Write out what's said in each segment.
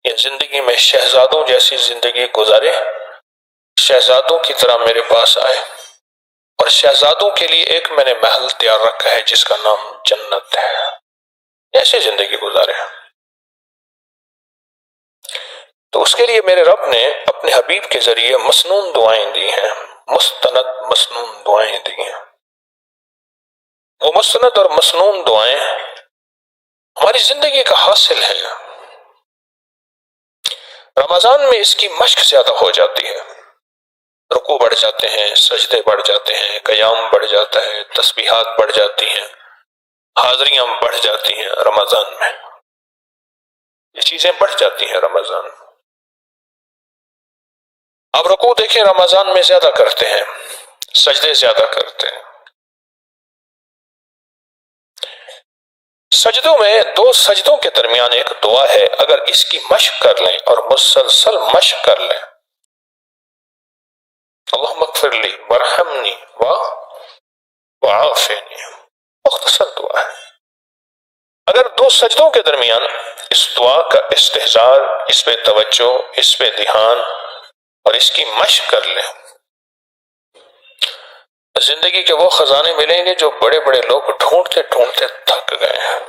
یہ زندگی میں شہزادوں جیسی زندگی گزارے، شہزادوں کی طرح میرے پاس آئے، اور شہزادوں کے لیے ایک میں نے محل تیار رکھا ہے جس کا نام جنت ہے، ایسی زندگی گزارے۔ تو اس کے لیے میرے رب نے اپنے حبیب کے ذریعے مسنون دعائیں دی ہیں، مستند مسنون دعائیں دی ہیں۔ وہ مستند اور مسنون دعائیں ہماری زندگی کا حاصل ہے۔ رمضان میں اس کی مشق زیادہ ہو جاتی ہے، رکوع بڑھ جاتے ہیں، سجدے بڑھ جاتے ہیں، قیام بڑھ جاتا ہے، تسبیحات بڑھ جاتی ہیں، حاضریاں بڑھ جاتی ہیں رمضان میں، یہ چیزیں بڑھ جاتی ہیں رمضان میں۔ آپ رکوع دیکھیں رمضان میں زیادہ کرتے ہیں، سجدے زیادہ کرتے ہیں۔ سجدوں میں دو سجدوں کے درمیان ایک دعا ہے، اگر اس کی مشق کر لیں اور مسلسل مشق کر لیں، اللہم اغفر لی وارحمنی وعافنی، مختصر دعا ہے۔ اگر دو سجدوں کے درمیان اس دعا کا استحضار، اس پہ توجہ، اس پہ دھیان اور اس کی مشق کر لیں، زندگی کے وہ خزانے ملیں گے جو بڑے بڑے لوگ ڈھونڈتے ڈھونڈتے تھک گئے ہیں۔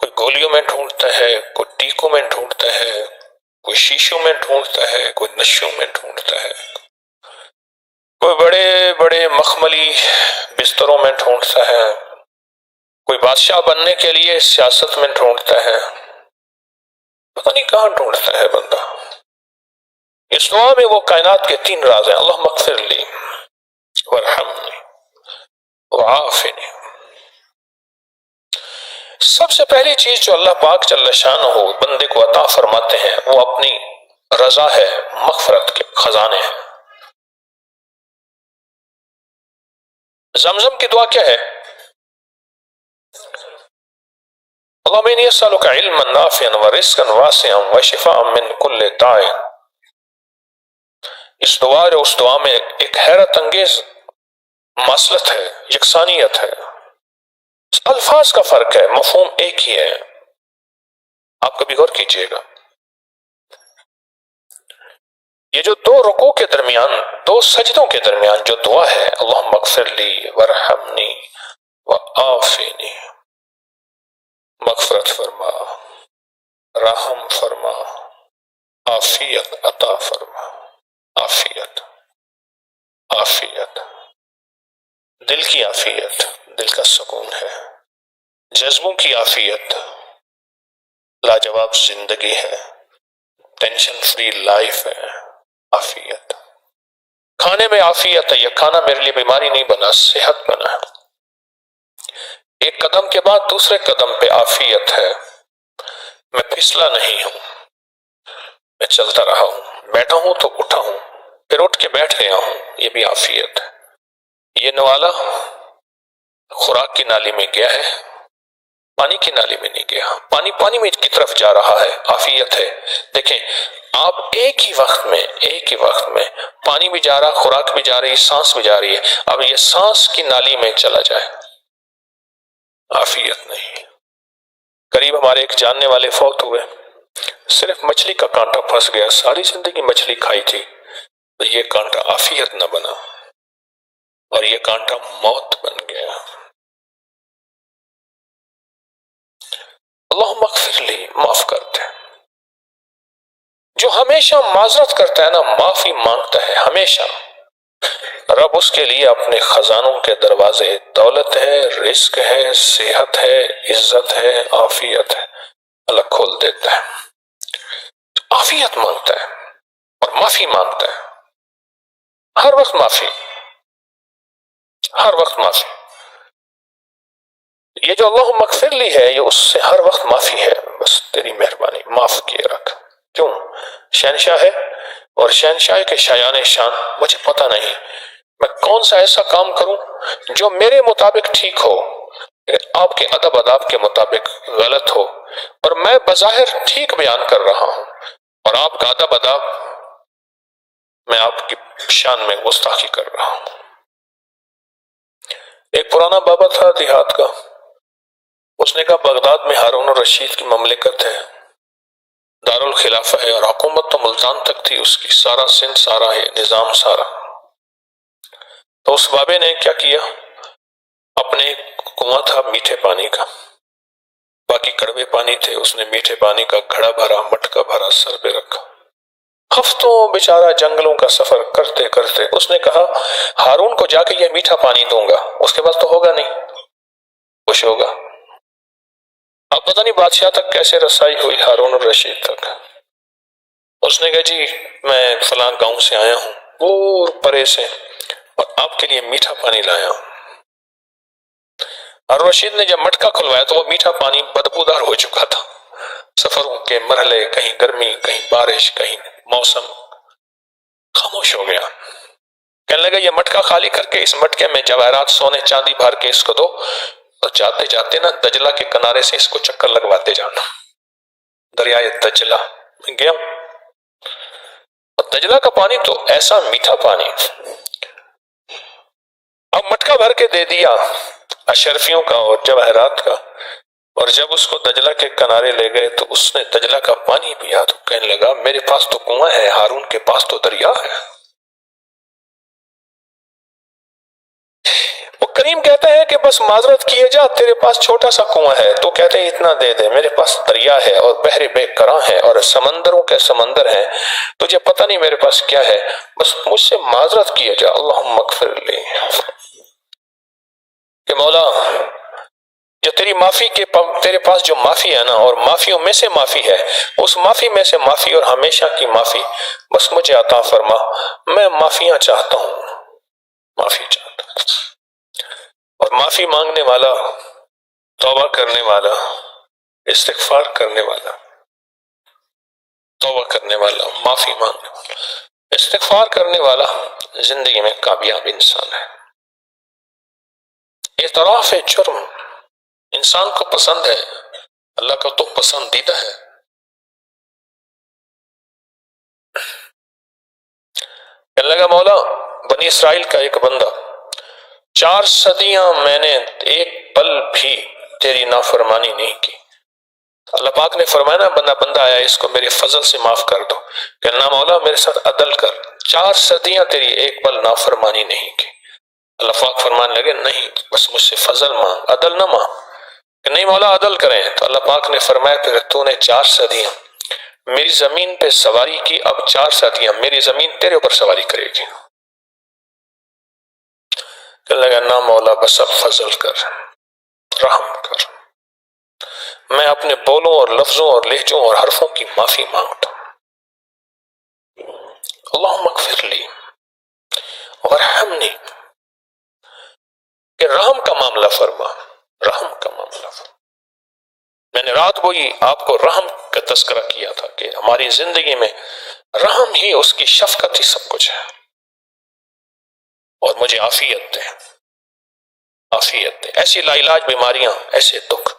کوئی گولیوں میں ڈھونڈتا ہے، کوئی ٹیکوں میں ڈھونڈتا ہے، کوئی شیشوں میں ڈھونڈتا ہے، کوئی نشوں میں ڈھونڈتا ہے، کوئی بڑے بڑے مخملی بستروں میں ڈھونڈتا ہے، کوئی بادشاہ بننے کے لیے سیاست میں ڈھونڈتا ہے، پتہ نہیں کہاں ڈھونڈتا ہے بندہ۔ اس دعا میں وہ کائنات کے تین راز ہیں، اللہم اغفر لی وارحمنی وعافنی۔ سب سے پہلی چیز جو اللہ پاک جل شانہ بندے کو عطا فرماتے ہیں وہ اپنی رضا ہے، مغفرت کے خزانے ہیں۔ زمزم کی دعا کیا ہے؟ اللہم انی اسألک علما نافعا ورزقا واسعا وشفاء من کل داء۔ اس دعا اور اس دعا میں ایک حیرت انگیز مواصلت ہے، یکسانیت ہے، الفاظ کا فرق ہے، مفہوم ایک ہی ہے۔ آپ کبھی غور کیجئے گا، یہ جو دو رکوع کے درمیان، دو سجدوں کے درمیان جو دعا ہے، اللہم اغفر لی وارحمنی وعافنی، مغفرت فرما، رحم فرما، عافیت عطا فرما، عافیت، عافیت، دل کی عافیت، دل کا سکون ہے، جذبوں کی عافیت، لاجواب زندگی ہے، ٹینشن فری لائف ہے، عافیت۔ کھانے میں عافیت ہے، یہ کھانا میرے لیے بیماری نہیں بنا، صحت بنا ہے۔ ایک قدم کے بعد دوسرے قدم پہ عافیت ہے، میں پھسلا نہیں ہوں، میں چلتا رہا ہوں، بیٹھا ہوں تو اٹھا ہوں، پھر اٹھ کے بیٹھ گیا ہوں، یہ بھی عافیت ہے۔ یہ نوالا خوراک کی نالی میں گیا ہے، پانی کی نالی میں نہیں گیا، پانی میں کی طرف جا رہا ہے، عافیت ہے۔ دیکھیں آپ ایک ہی وقت میں پانی بھی جا رہا، خوراک بھی جا رہی، سانس بھی جا رہی ہے، اب یہ سانس کی نالی میں چلا جائے، عافیت نہیں۔ قریب ہمارے ایک جاننے والے فوت ہوئے، صرف مچھلی کا کانٹا پھنس گیا، ساری زندگی مچھلی کھائی تھی، تو یہ کانٹا عافیت نہ بنا اور یہ کانٹا موت بن گیا۔ اللہم اغفر لی، معاف کرتے ہیں۔ جو ہمیشہ معذرت کرتا ہے نا، معافی مانگتا ہے ہمیشہ، رب اس کے لیے اپنے خزانوں کے دروازے، دولت ہے، رزق ہے، صحت ہے، عزت ہے، عافیت ہے، اللہ کھول دیتا ہے۔ عافیت مانگتا ہے اور معافی مانگتا ہے، ہر وقت معافی، ہر وقت معافی۔ یہ جو اللہم اغفر لی ہے، یہ اس سے ہر وقت معافی ہے، بس تیری مہربانی، معاف کیے رکھ۔ کیوں؟ شہنشاہ ہے، اور شہنشاہ کے شایان شان، مجھے پتہ نہیں میں کون سا ایسا کام کروں جو میرے مطابق ٹھیک ہو، آپ کے ادب آداب کے مطابق غلط ہو، اور میں بظاہر ٹھیک بیان کر رہا ہوں اور آپ کا ادب آداب میں آپ کی شان میں گستاخی کر رہا ہوں۔ ایک پرانا بابا تھا دیہات کا، اس نے کہا بغداد میں ہارون الرشید کی مملکت ہے، دارالخلافہ ہے اور حکومت تو ملتان تک تھی اس کی، سارا سندھ سارا ہے، نظام سارا۔ تو اس بابے نے کیا کیا، اپنے کنواں تھا میٹھے پانی کا، باقی کڑوے پانی تھے، اس نے میٹھے پانی کا گھڑا بھرا، مٹکا بھرا، سر پہ رکھا۔ ہفتوں بیچارہ جنگلوں کا سفر کرتے کرتے اس نے کہا ہارون کو جا کے یہ میٹھا پانی دوں گا، اس کے پاس تو ہوگا نہیں، کچھ ہوگا۔ اب پتہ نہیں بادشاہ تک کیسے رسائی ہوئی، ہارون الرشید تک۔ اس نے کہا جی میں فلاں گاؤں سے آیا ہوں، دور پرے سے، اور آپ کے لیے میٹھا پانی لایا ہوں۔ ہارون الرشید نے جب مٹکا کھلوایا تو وہ میٹھا پانی بدبودار ہو چکا تھا، سفروں کے مرحلے، کہیں گرمی، کہیں بارش، کہیں موسم، خاموش ہو گیا۔ کہنے لگا یہ مٹکا خالی کر کے اس مٹکے میں جواہرات سونے چاندی بھر کے اس کو دو، اور جاتے جاتے نا دجلہ کے کنارے سے اس کو چکر لگواتے جانا، دریائے دجلہ۔ میں گیا، اور دجلہ کا پانی تو ایسا میٹھا پانی، اب مٹکا بھر کے دے دیا اشرفیوں کا اور جواہرات کا، اور جب اس کو دجلہ کے کنارے لے گئے تو اس نے دجلہ کا پانی پیا تو کہنے لگا میرے پاس تو کنواں ہے، ہارون کے پاس تو دریا ہے۔ وہ کریم کہتا ہے کہ بس معذرت کیے جا، تیرے پاس چھوٹا سا کنواں ہے، تو کہتے ہیں اتنا دے دے، میرے پاس دریا ہے اور بحر بے کراں ہے اور سمندروں کے سمندر ہیں، تجھے پتہ نہیں میرے پاس کیا ہے، بس مجھ سے معذرت کیے جا، اللہم اغفر لی، کہ مولا جو تیری معافی کے تیرے پاس جو معافی ہے نا، اور معافیوں میں سے معافی ہے، اس معافی میں سے معافی اور ہمیشہ کی معافی بس مجھے عطا فرما، میں معافیاں چاہتا ہوں، معافی چاہتا ہوں۔ اور معافی مانگنے والا، توبہ کرنے والا، استغفار کرنے والا، توبہ کرنے والا، معافی مانگنے والا، استغفار کرنے والا زندگی میں کامیاب انسان ہے۔ اعتراف جرم انسان کو پسند ہے، اللہ کا تو پسندیدہ ہے۔ کہنے لگا مولا بنی اسرائیل کا ایک بندہ 4 صدیاں میں نے ایک پل بھی تیری نافرمانی نہیں کی، اللہ پاک نے فرمایا نا بندہ آیا اس کو میرے فضل سے معاف کر دو، کہنا مولا میرے ساتھ عدل کر، 4 صدیاں تیری ایک پل نافرمانی نہیں کی، اللہ پاک فرمانے لگے نہیں بس مجھ سے فضل مانگ، عدل نہ مانگ، کہ نہیں مولا عدل کریں، تو اللہ پاک نے فرمایا پھر تو نے 4 صدیاں میری زمین پہ سواری کی، اب 4 صدیاں میری زمین تیرے اوپر سواری کرے گی۔ کہنے لگا نا مولا بس اب فضل کر، رحم کر، میں اپنے بولوں اور لفظوں اور لہجوں اور حرفوں کی معافی مانگتا ہوں، اللہم اغفر لی ورحمنی، کہ رحم کا معاملہ فرما، رحم کا معاملہ فرما۔ میں نے رات کو ہی آپ کو رحم کا تذکرہ کیا تھا کہ ہماری زندگی میں رحم ہی، اس کی شفقت ہی سب کچھ ہے، اور مجھے عافیت دے، عافیت دے، ایسی لا علاج بیماریاں، ایسے دکھ،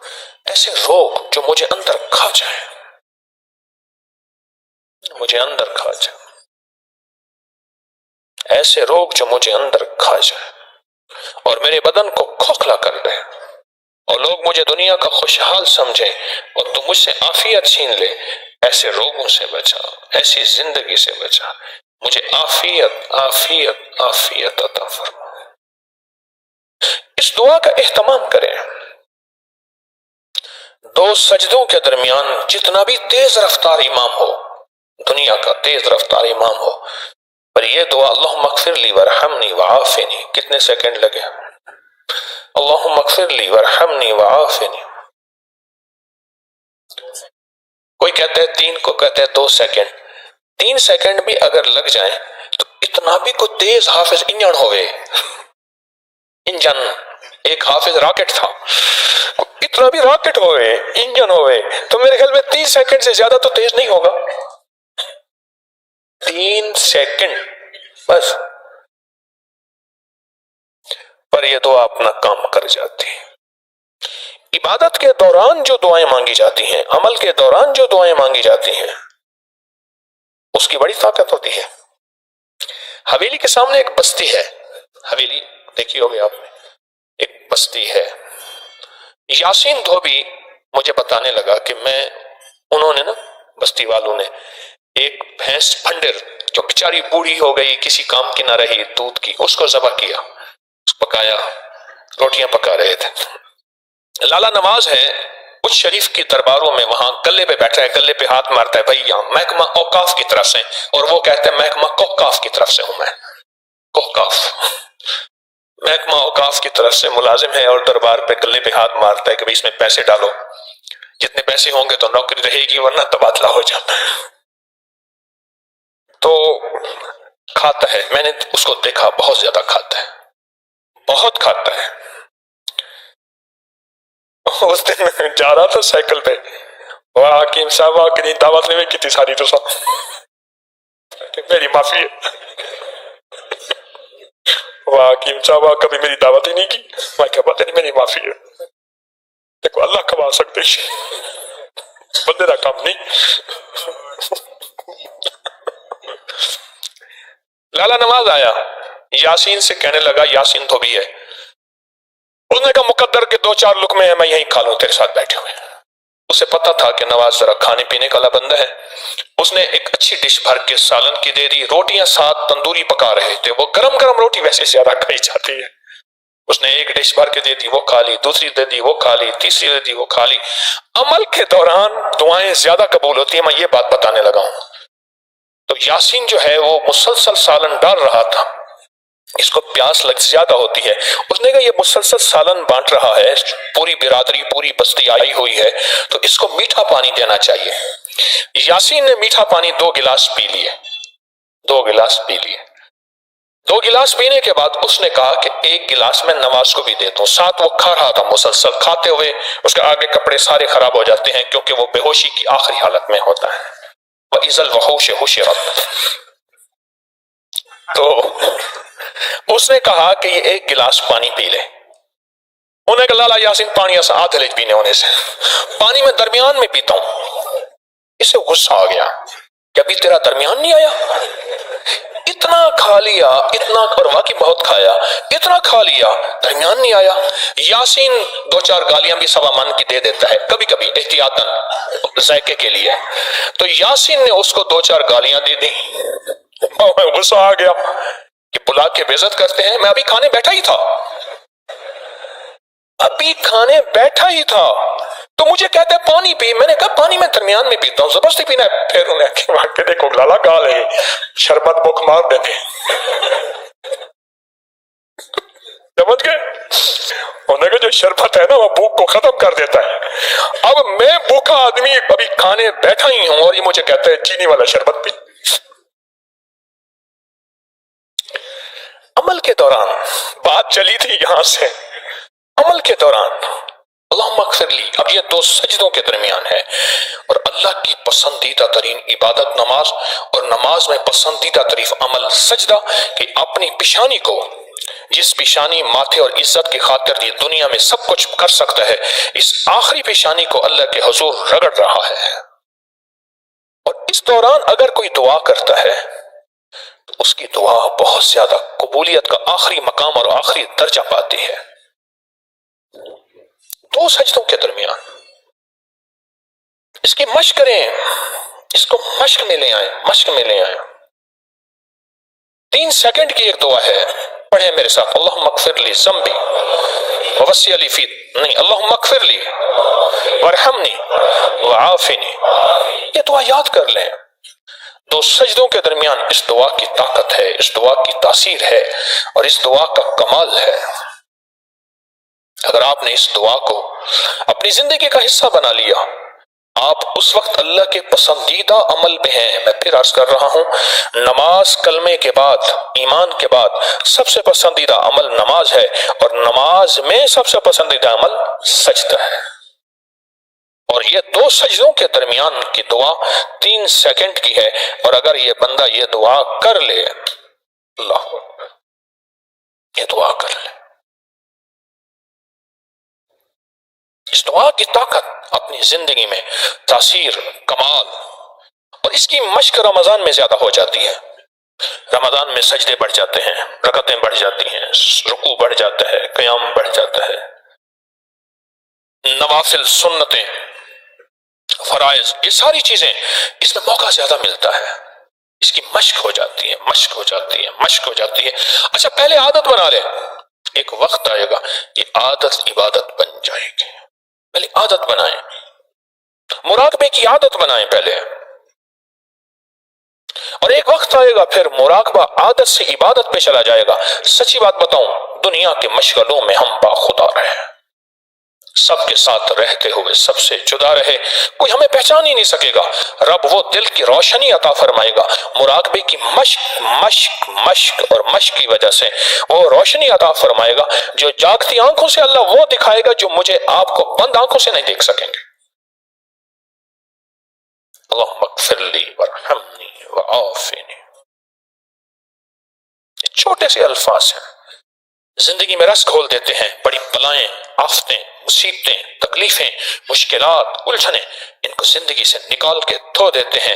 ایسے روگ جو مجھے اندر کھا جائیں، مجھے اندر کھا جائیں، ایسے روگ جو مجھے اندر کھا جائیں اور میرے بدن کو کھوکھلا کر دے، اور لوگ مجھے دنیا کا خوشحال سمجھیں اور تو مجھ سے عافیت چھین لے، ایسے روگوں سے بچا، ایسی زندگی سے بچا، مجھے عافیت عافیت عافیت عطا فرما۔ اس دعا کا اہتمام کریں، 2 سجدوں کے درمیان جتنا بھی تیز رفتار امام ہو، دنیا کا تیز رفتار امام ہو، پر یہ دعا اللہم اغفر لی ورحمنی وعافنی کتنے سیکنڈ لگے، اللہم اغفر لی ورحمنی وعافنی، کوئی کہتے ہیں 3 کو کہتے ہیں 2 سیکنڈ، 3 سیکنڈ بھی اگر لگ جائیں تو اتنا بھی کوئی تیز حافظ انجن ہوئے، انجن ایک حافظ راکٹ تھا، اتنا بھی راکٹ ہوئے، انجن ہوئے، تو میرے خیال میں 30 سیکنڈ سے زیادہ تو تیز نہیں ہوگا، 3 سیکنڈ بس، پر یہ دعا اپنا کام کر جاتی ہے۔ عبادت کے دوران جو دعائیں مانگی جاتی ہیں، عمل کے دوران جو دعائیں مانگی جاتی ہیں، اس کی بڑی طاقت ہوتی ہے۔ حویلی کے سامنے ایک بستی ہے، حویلی دیکھی ہوگی آپ نے، ایک بستی ہے، یاسین دھوبی مجھے بتانے لگا کہ انہوں نے نا بستی والوں نے ایک بھینس پھنڈر جو بیچاری بوڑھی ہو گئی، کسی کام کی نہ رہی دودھ کی، اس کو ذبح کیا، پکایا، روٹیاں پکا رہے تھے۔ لالا نواز ہے کچھ شریف کی درباروں میں، وہاں گلے پہ بیٹھا ہے، گلے پہ ہاتھ مارتا ہے، بھائی یہاں محکمہ اوقاف کی طرف سے، اور وہ کہتے ہیں محکمہ کوکاف کی طرف سے ہوں میں، کوکاف، محکمہ اوقاف کی طرف سے ملازم ہے، اور دربار پہ گلے پہ ہاتھ مارتا ہے کہ اس میں پیسے ڈالو، جتنے پیسے ہوں گے تو نوکری رہے گی ورنہ تبادلہ ہو جاتا ہے۔ تو کھاتا ہے، میں نے اس کو دیکھا بہت زیادہ کھاتا ہے، بہت کھاتا ہے۔ اس دن میں جا رہا تھا سائیکل پہ، اور حکیم صاحب کی دعوت نہیں کتنی ساری تو سب میری معافی ہے، وہ حکیم صاحب کبھی میری دعوت ہی نہیں کی، میں کیا بات ہے، میری معافی ہے، دیکھو اللہ کما سکتے بندے کا کام نہیں۔ لالا نواز آیا، یاسین سے کہنے لگا، یاسین تو بھی ہے، اس نے کہا مقدر کے 2-4 لقمے ہیں میں یہیں کھا لوں تیرے ساتھ بیٹھے ہوئے۔ اسے پتا تھا کہ نواز ذرا کھانے پینے کا بندہ ہے، اس نے ایک اچھی ڈش بھر کے سالن کی دے دی، روٹیاں ساتھ تندوری پکا رہے تھے، وہ گرم گرم روٹی ویسے زیادہ کھائی جاتی ہے، اس نے ایک ڈش بھر کے دے دی، وہ کھا لی، دوسری دے دی، وہ کھا لی، تیسری دے دی، وہ کھا لی۔ عمل کے دوران دعائیں زیادہ قبول ہوتی ہیں، میں یہ بات بتانے لگا ہوں۔ تو یاسین جو ہے وہ مسلسل سالن ڈال رہا تھا، اس کو پیاس زیادہ ہوتی ہے، اس نے کہا یہ مسلسل سالن بانٹ رہا ہے، پوری برادری پوری بستی آئی ہوئی ہے، تو اس کو میٹھا پانی دینا چاہیے۔ یاسین نے میٹھا پانی 2 گلاس پی لیے، 2 گلاس پی لیے۔ 2 گلاس پینے کے بعد اس نے کہا کہ 1 گلاس میں نواز کو بھی دیتا ہوں، ساتھ وہ کھا رہا تھا، مسلسل کھاتے ہوئے اس کے آگے کپڑے سارے خراب ہو جاتے ہیں کیونکہ وہ بے ہوشی کی آخری حالت میں ہوتا ہے۔ وَإِذَا الْوُحُوشُ حُشِرَتْ۔ تو اس نے کہا کہ یہ 1 گلاس پانی پی لے، انہوں نے کہا لالا یاسین پانی ایسا آدھے لیج پینے ہونے سے، پانی میں درمیان میں پیتا ہوں۔ اسے غصہ آ گیا کہ ابھی تیرا درمیان نہیں آیا، اتنا کھا لیا، اتنا، اور واقعی بہت کھایا، اتنا کھا لیا، درمیان نہیں آیا۔ یاسین 2-4 گالیاں بھی سوا من کی دے دیتا ہے کبھی کبھی احتیاطاً ذائقے کے لیے، تو یاسین نے اس کو 2-4 گالیاں دے دی، غصہ آ گیا کہ بلا کے بے عزت کرتے ہیں، میں ابھی کھانے بیٹھا ہی تھا، ابھی کھانے بیٹھا ہی تھا، تو مجھے کہتے ہیں پانی پی، میں نے کہا پانی میں درمیان میں پیتا ہوں، زبردستی پینا ہے۔ پھر انہیں کہ دیکھو لالا گال ہے، شربت بک مار دیتے، سمجھ گئے؟ انہوں نے کہا جو شربت ہے نا وہ بھوک کو ختم کر دیتا ہے، اب میں بھوکا آدمی ابھی کھانے بیٹھا ہی ہوں اور یہ مجھے کہتا ہے چینی والا شربت پی۔ عمل کے دوران بات چلی تھی یہاں سے، عمل کے دوران اللہم اغفر لی، اب یہ 2 سجدوں کے درمیان ہے، اور اللہ کی پسندیدہ ترین عبادت نماز، اور نماز میں پسندیدہ ترین عمل سجدہ، کہ اپنی پیشانی کو، جس پیشانی ماتھے اور عزت کی خاطر یہ دنیا میں سب کچھ کر سکتا ہے، اس آخری پیشانی کو اللہ کے حضور رگڑ رہا ہے، اور اس دوران اگر کوئی دعا کرتا ہے تو اس کی دعا بہت زیادہ قبولیت کا آخری مقام اور آخری درجہ پاتی ہے۔ 2 سجدوں کے درمیان اس کی مشق کریں، اس کو مشق میں لے آئیں، مشق میں لے آئیں۔ 3 سیکنڈ کی ایک دعا ہے، پڑھیں میرے ساتھ، اللہم اغفر لی ذنبی ووسع لی فی، نہیں، اللہم اغفر لی وارحمنی وعافنی، یہ دعا یاد کر لیں۔ 2 سجدوں کے درمیان اس دعا کی طاقت ہے، اس دعا کی تاثیر ہے، اور اس دعا کا کمال ہے۔ اگر آپ نے اس دعا کو اپنی زندگی کا حصہ بنا لیا، آپ اس وقت اللہ کے پسندیدہ عمل پہ ہیں۔ میں پھر عرض کر رہا ہوں، نماز کلمے کے بعد، ایمان کے بعد سب سے پسندیدہ عمل نماز ہے، اور نماز میں سب سے پسندیدہ عمل سجدہ ہے، اور یہ 2 سجدوں کے درمیان کی دعا 3 سیکنڈ کی ہے، اور اگر یہ بندہ یہ دعا کر لے، اللہ یہ دعا کر لے، اس دعا کی طاقت اپنی زندگی میں تاثیر، کمال، اور اس کی مشق رمضان میں زیادہ ہو جاتی ہے۔ رمضان میں سجدے بڑھ جاتے ہیں، رکعتیں بڑھ جاتی ہیں، رکوع بڑھ جاتا ہے، قیام بڑھ جاتا ہے، نوافل سنتیں، فرائض، یہ ساری چیزیں اس میں موقع زیادہ ملتا ہے، اس کی مشق ہو جاتی ہے، مشق ہو جاتی ہے، مشق ہو جاتی ہے۔ اچھا پہلے عادت بنا لیں، ایک وقت آئے گا یہ عادت عبادت بن جائے گی۔ پہلے عادت بنائیں، مراقبے کی عادت بنائیں پہلے، اور ایک وقت آئے گا پھر مراقبہ عادت سے عبادت پہ چلا جائے گا۔ سچی بات بتاؤں، دنیا کے مشغلوں میں ہم باخدا رہے، سب کے ساتھ رہتے ہوئے سب سے جدا رہے، کوئی ہمیں پہچان ہی نہیں سکے گا۔ رب وہ دل کی روشنی عطا فرمائے گا، مراقبے کی مشق مشق مشق اور مشق کی وجہ سے وہ روشنی عطا فرمائے گا جو جاگتی آنکھوں سے اللہ وہ دکھائے گا جو مجھے آپ کو بند آنکھوں سے نہیں دیکھ سکیں گے۔ اللہم اغفر لی ورحمنی وعافنی، یہ چھوٹے سے الفاظ ہیں، زندگی میں رس کھول دیتے ہیں۔ بڑی بلائیں، آفتیں، مصیبتیں، تکلیفیں، مشکلات، الجھنیں، ان کو زندگی سے نکال کے دھو دیتے ہیں۔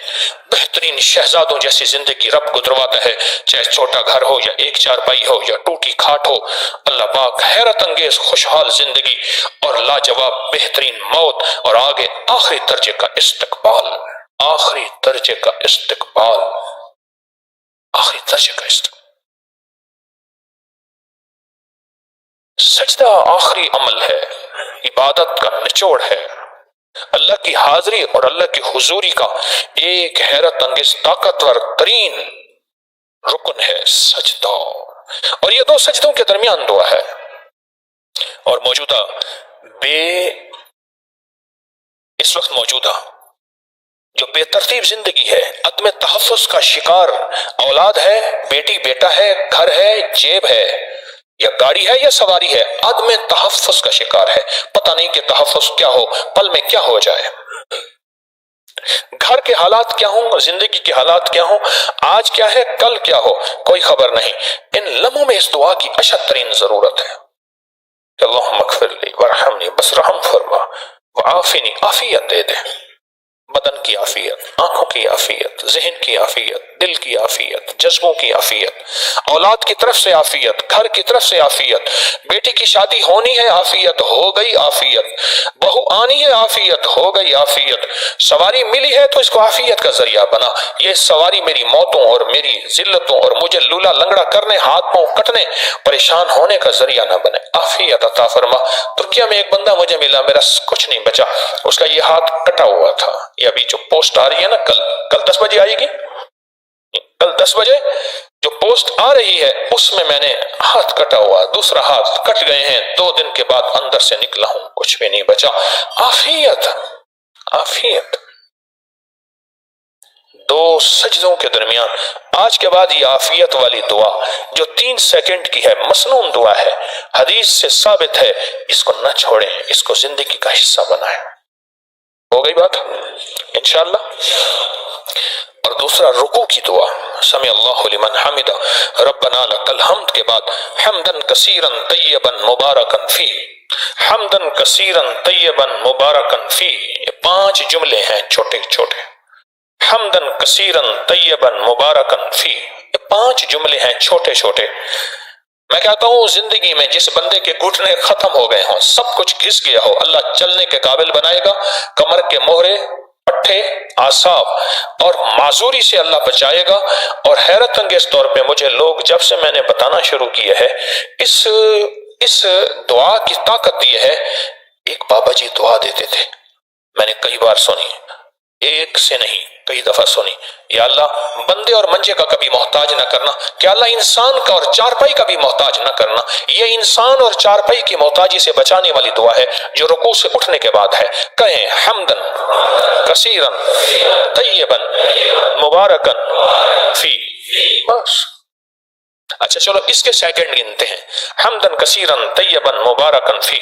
بہترین شہزادوں جیسی زندگی رب گزرواتا ہے، چاہے چھوٹا گھر ہو یا ایک چارپائی ہو یا ٹوٹی کھاٹ ہو۔ اللہ پاک حیرت انگیز خوشحال زندگی اور لاجواب بہترین موت، اور آگے آخری درجے کا استقبال، آخری درجے کا استقبال، آخری درجے کا استقبال۔ سجدہ آخری عمل ہے، عبادت کا نچوڑ ہے، اللہ کی حاضری اور اللہ کی حضوری کا ایک حیرت انگیز طاقتور ترین رکن ہے سجدہ، اور یہ دو سجدوں کے درمیان دعا ہے۔ اور موجودہ اس وقت موجودہ جو بے ترتیب زندگی ہے، عدم تحفظ کا شکار اولاد ہے، بیٹی بیٹا ہے، گھر ہے، جیب ہے یا گاڑی ہے یا سواری ہے، عدم تحفظ کا شکار ہے، پتہ نہیں کہ تحفظ کیا ہو، پل میں کیا ہو جائے، گھر کے حالات کیا ہوں، زندگی کے حالات کیا ہوں، آج کیا ہے کل کیا ہو، کوئی خبر نہیں۔ ان لمحوں میں اس دعا کی اشد ترین ضرورت ہے کہ اللہم اغفر لی ورحمنی، بس رحم فرما، وعافنی، عافیت دے دے، بدن کی عافیت، آنکھوں کی عافیت، ذہن کی عافیت، دل کی عافیت، جذبوں کی عافیت، اولاد کی طرف سے عافیت، گھر کی طرف سے عافیت، بیٹی کی شادی ہونی ہے عافیت، ہو گئی عافیت، بہو آنی ہے عافیت، ہو گئی عافیت، سواری ملی ہے تو اس کو عافیت کا ذریعہ بنا، یہ سواری میری موتوں اور میری ذلتوں اور مجھے لولا لنگڑا کرنے، ہاتھ پاؤں کٹنے، پریشان ہونے کا ذریعہ نہ بنے، عافیت عطا فرما۔ ترکیہ میں ایک بندہ مجھے ملا، میرا کچھ نہیں بچا، اس کا یہ ہاتھ کٹا ہوا تھا، یہ ابھی جو پوسٹ آ رہی ہے نا، کل 10 بجے آئے گی، کل 10 بجے جو پوسٹ آ رہی ہے اس میں میں نے ہاتھ کٹا ہوا، دوسرا ہاتھ کٹ گئے ہیں، 2 دن کے بعد اندر سے نکلا ہوں، کچھ بھی نہیں بچا، عافیت، عافیت۔ 2 سجدوں کے درمیان آج کے بعد یہ عافیت والی دعا جو 3 سیکنڈ کی ہے، مسنون دعا ہے، حدیث سے ثابت ہے، اس کو نہ چھوڑیں، اس کو زندگی کا حصہ بنائیں۔ ہو گئی بات انشاءاللہ۔ اور دوسرا رکوع کی دعا، سمع اللہ لمن حمدہ، ربنا لک الحمد کے بعد حمدا کثیرا طیبا مبارکا فیہ، حمدا کثیرا طیبا مبارکا فیہ، یہ 5 جملے ہیں چھوٹے چھوٹے، حمدا کثیرا طیبا مبارکا فیہ، یہ 5 جملے ہیں چھوٹے چھوٹے۔ میں کہتا ہوں زندگی میں جس بندے کے گھٹنے ختم ہو گئے ہوں، سب کچھ گھس گیا ہو، اللہ چلنے کے قابل بنائے گا، کمر کے مہرے، پٹھے، اعصاب اور معذوری سے اللہ بچائے گا۔ اور حیرت انگیز طور پہ مجھے لوگ جب سے میں نے بتانا شروع کیا ہے اس دعا کی طاقت یہ ہے، ایک بابا جی دعا دیتے تھے، میں نے کئی بار سنی، ایک سے نہیں کئی دفعہ سنی، یا اللہ بندے اور منجے کا کبھی محتاج نہ کرنا، کہ اللہ انسان کا اور چارپائی کا بھی محتاج نہ کرنا۔ یہ انسان اور چارپائی کی محتاجی سے بچانے والی دعا ہے جو رکوع سے اٹھنے کے بعد ہے۔ کہیں حمدن کثیرا طیبا مبارکا فی، بس۔ اچھا چلو اس کے سیکنڈ گنتے ہیں، حمدن کثیرا طیبا مبارکا فی،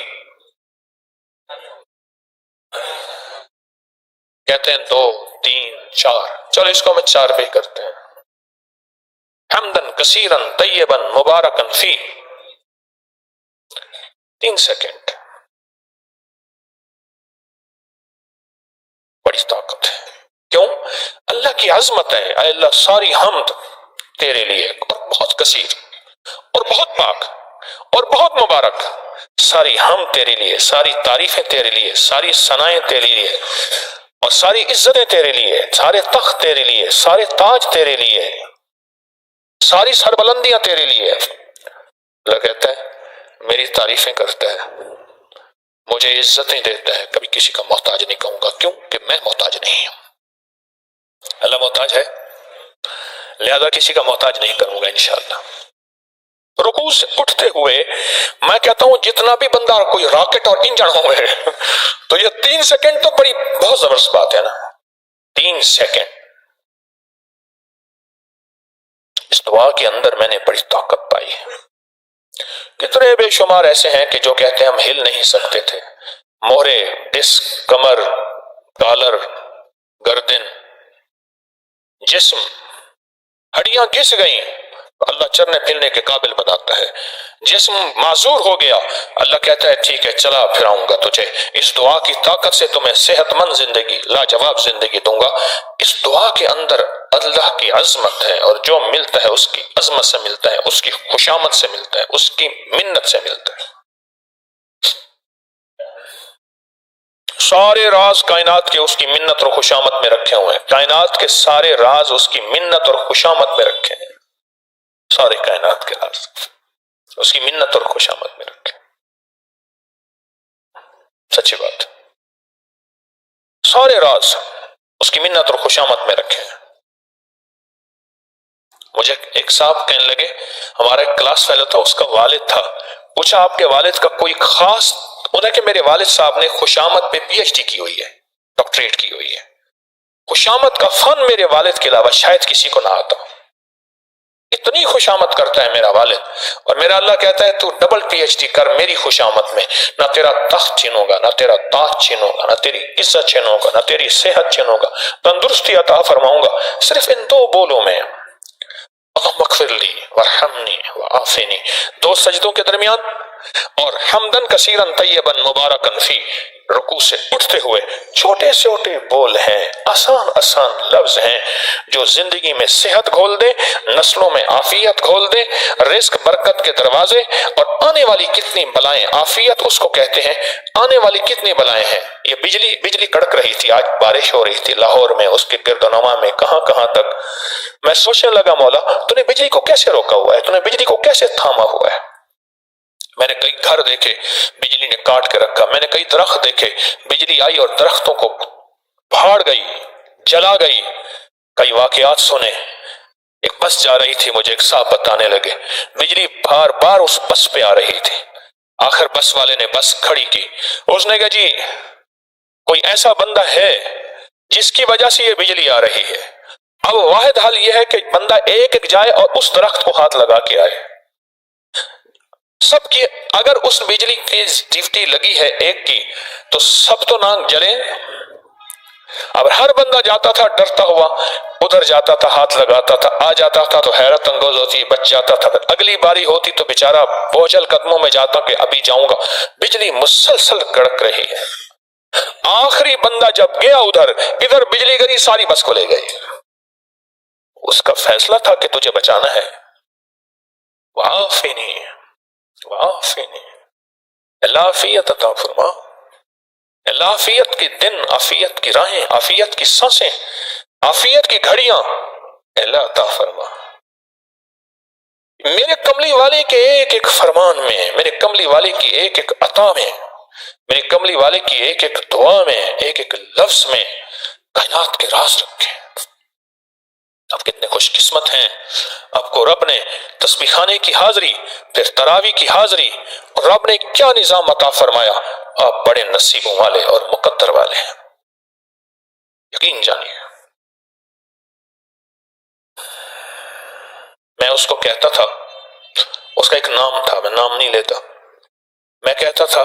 کہتے ہیں 2 3 4، چلو اس کو ہم 4 پہ کرتے ہیں، حمدن کثیرا طیبا مبارکا فی، 3 سیکنڈ، بڑی طاقت ہے۔ کیوں؟ اللہ کی عظمت ہے، اے اللہ ساری حمد تیرے لیے، اور بہت کثیر اور بہت پاک اور بہت مبارک، ساری حمد تیرے لیے، ساری تعریفیں تیرے لیے، ساری ثنائیں تیرے لیے، اور ساری عزتیں تیرے لیے، سارے تخت تیرے لیے، سارے تاج تیرے لیے، ساری سربلندیاں تیرے لیے۔ اللہ کہتا ہے میری تعریفیں کرتا ہے، مجھے عزتیں دیتا ہے، کبھی کسی کا محتاج نہیں کہوں گا، کیوں کہ میں محتاج نہیں ہوں۔ اللہ محتاج ہے، لہذا کسی کا محتاج نہیں کروں گا انشاءاللہ۔ رکوع سے اٹھتے ہوئے میں کہتا ہوں جتنا بھی بندہ کوئی راکٹ اور انجن ہوئے تو یہ 3 سیکنڈ تو بڑی بہت زبردست بات ہے نا، 3 سیکنڈ۔ اس دعا کے اندر میں نے بڑی طاقت پائی ہے۔ کتنے بے شمار ایسے ہیں کہ جو کہتے ہیں ہم ہل نہیں سکتے تھے، مہرے، ڈسک، کمر، کالر، گردن، جسم، ہڈیاں گھس گئیں، اللہ چلنے پھرنے کے قابل بناتا ہے۔ جسم معذور ہو گیا، اللہ کہتا ہے ٹھیک ہے چلا پھراؤں گا تجھے، اس دعا کی طاقت سے تمہیں صحت مند زندگی، لاجواب زندگی دوں گا۔ اس دعا کے اندر اللہ کی عظمت ہے، اور جو ملتا ہے اس کی عظمت سے ملتا ہے، اس کی خوشامد سے ملتا ہے، اس کی منت سے ملتا ہے۔ سارے راز کائنات کے اس کی منت اور خوشامد میں رکھے ہوئے ہیں، کائنات کے سارے راز اس کی منت اور خوشامد میں رکھے ہیں، سارے کائنات کے راز اس کی منت اور خوشامد میں رکھے۔ سچی بات، سارے راز اس کی منت اور خوشامد میں رکھے ہیں۔ مجھے ایک صاحب کہنے لگے، ہمارا ایک کلاس فیلو تھا، اس کا والد تھا، پوچھا آپ کے والد کا کوئی خاص، انہیں کہ میرے والد صاحب نے خوشامد پہ پی ایچ ڈی کی ہوئی ہے، ڈاکٹریٹ کی ہوئی ہے، خوشامد کا فن میرے والد کے علاوہ شاید کسی کو نہ آتا، اتنی خوشامد کرتا ہے میرا والد۔ اور میرا اللہ کہتا ہے تو ڈبل پی ایچ ڈی کر میری خوشامد میں، نہ تیرا تخت چھینوں گا، نہ تیرا تاج چھینوں گا، نہ تیری عزت چھینوں گا، نہ تیری صحت چھینوں گا، تندرستی عطا فرماؤں گا، صرف ان 2 بولوں میں، اللہم اغفر لی وارحمنی وعافنی، 2 سجدوں کے درمیان، اور حمدن کثیرن طیبن مبارکن فی، رکوع سے اٹھتے ہوئے چھوٹے چھوٹے بول ہیں، آسان آسان لفظ ہیں جو زندگی میں صحت گھول دے، نسلوں میں عافیت گھول دے، رزق برکت کے دروازے، اور آنے والی کتنی بلائیں، عافیت اس کو کہتے ہیں، آنے والی کتنی بلائیں ہیں۔ یہ بجلی کڑک رہی تھی، آج بارش ہو رہی تھی لاہور میں، اس کے گرد و نواح میں، کہاں کہاں تک۔ میں سوچنے لگا مولا تو نے بجلی کو کیسے روکا ہوا ہے، تو نے بجلی کو کیسے تھاما ہوا ہے۔ میں نے کئی گھر دیکھے بجلی نے کاٹ کے رکھا، میں نے کئی درخت دیکھے بجلی آئی اور درختوں کو پھاڑ گئی، جلا گئی۔ کئی واقعات سنے، ایک بس جا رہی تھی، مجھے ایک صاحب بتانے لگے بجلی بار بار اس بس پہ آ رہی تھی، آخر بس والے نے بس کھڑی کی، اس نے کہا جی کوئی ایسا بندہ ہے جس کی وجہ سے یہ بجلی آ رہی ہے، اب واحد حل یہ ہے کہ بندہ ایک ایک جائے اور اس درخت کو ہاتھ لگا کے آئے، سب کی اگر اس بجلی کی ڈیوٹی لگی ہے ایک کی تو سب تو نہ جلیں۔ اب ہر بندہ جاتا تھا ڈرتا ہوا، ادھر جاتا تھا ہاتھ لگاتا تھا، آ جاتا تھا تو حیرت انگیز ہوتی، بچ جاتا تھا، اگلی باری ہوتی تو بیچارہ بوجھل قدموں میں جاتا کہ ابھی جاؤں گا، بجلی مسلسل کڑک رہی ہے۔ آخری بندہ جب گیا ادھر بجلی گئی، ساری بس کو لے گئی، اس کا فیصلہ تھا کہ تجھے بچانا ہے۔ وعافنی وعافنی، اللہ عافیت عطا فرما، اللہ عافیت کے دن، عافیت کی راہیں، عافیت کی سانسیں، عافیت کی گھڑیاں اللہ عطا فرما۔ میرے کملی والے کے ایک ایک فرمان میں، میرے کملی والے کی ایک ایک عطا میں، میرے کملی والے کی ایک ایک دعا میں، ایک ایک لفظ میں کائنات کے راز رکھے۔ آپ کتنے خوش قسمت ہیں، آپ کو رب نے تسبیح خانے کی حاضری، پھر تراویح کی حاضری، اور رب نے کیا نظام عطا فرمایا، آپ بڑے نصیبوں والے اور مقدر والے ہیں، یقین جانیے۔ میں اس کو کہتا تھا، اس کا ایک نام تھا، میں نام نہیں لیتا، میں کہتا تھا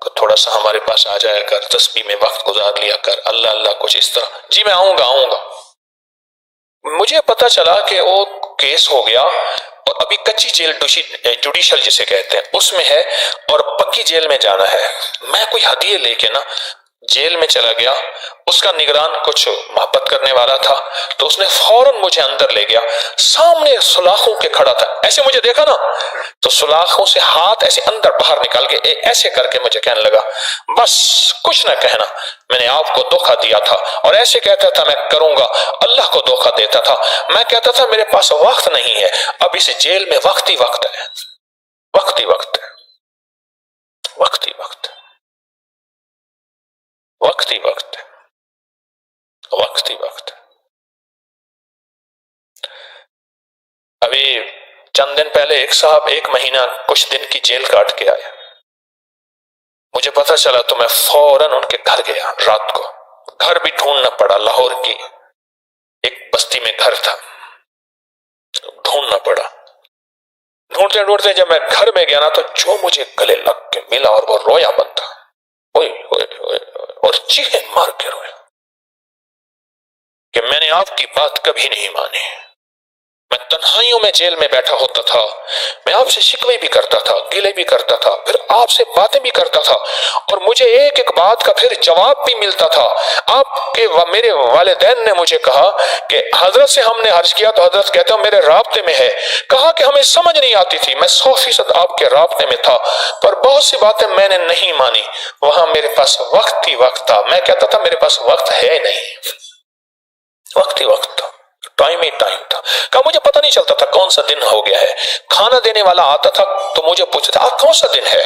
کہ تھوڑا سا ہمارے پاس آ جایا کر، تسبیح میں وقت گزار لیا کر، اللہ اللہ کچھ اس طرح، جی میں آؤں گا۔ مجھے پتا چلا کہ وہ کیس ہو گیا، اور ابھی کچی جیل جوڈیشل جسے کہتے ہیں اس میں ہے، اور پکی جیل میں جانا ہے۔ میں کوئی ہدیے لے کے نا جیل میں چلا گیا، اس کا نگران کچھ محبت کرنے والا تھا، تو اس نے فوراً مجھے اندر لے گیا، سامنے سلاخوں کے کھڑا تھا، ایسے مجھے دیکھا نا تو سلاخوں سے ہاتھ ایسے اندر باہر نکال کے ایسے کر کے مجھے کہنے لگا بس کچھ نہ کہنا، میں نے آپ کو دھوکہ دیا تھا، اور ایسے کہتا تھا میں کروں گا، اللہ کو دھوکہ دیتا تھا، میں کہتا تھا میرے پاس وقت نہیں ہے، اب اس جیل میں وقت ہی وقت ہے، وقت ہی وقت ہے، وقت ہی وقت ہے، وقت ہی وقت ہے، وقت ہی وقت ہے۔ ابھی چند دن پہلے ایک صاحب 1 مہینہ کچھ دن کی جیل کاٹ کے آئے، مجھے پتا چلا تو میں فوراً ان کے گھر گیا، رات کو گھر بھی ڈھونڈنا پڑا، لاہور کی ایک بستی میں گھر تھا، ڈھونڈنا پڑا، ڈھونڈتے ڈھونڈتے جب میں گھر میں گیا نا تو جو مجھے گلے لگ کے ملا اور وہ رویا بنتا، اور چیخیں مار کے رویا کہ میں نے آپ کی بات کبھی نہیں مانی، میں تنہائیوں میں جیل میں بیٹھا ہوتا تھا، میں آپ سے شکوے بھی کرتا تھا، گلے بھی کرتا تھا، پھر آپ سے باتیں بھی کرتا تھا، اور مجھے ایک ایک بات کا پھر جواب بھی ملتا تھا۔ آپ کے میرے والدین نے مجھے کہا کہ حضرت سے ہم نے عرض کیا تو حضرت کہتے ہیں میرے رابطے میں ہے، کہا کہ ہمیں سمجھ نہیں آتی تھی، میں 100% آپ کے رابطے میں تھا، پر بہت سی باتیں میں نے نہیں مانی، وہاں میرے پاس وقت ہی وقت تھا، میں کہتا تھا میرے پاس وقت ہے نہیں، وقت ہی وقت تھا، ٹائم ہی ٹائم تھا، کہا مجھے پتہ نہیں چلتا تھا کون سا دن ہو گیا ہے، کھانا دینے والا آتا تھا تو مجھے پوچھتا تھا آج کون سا دن ہے،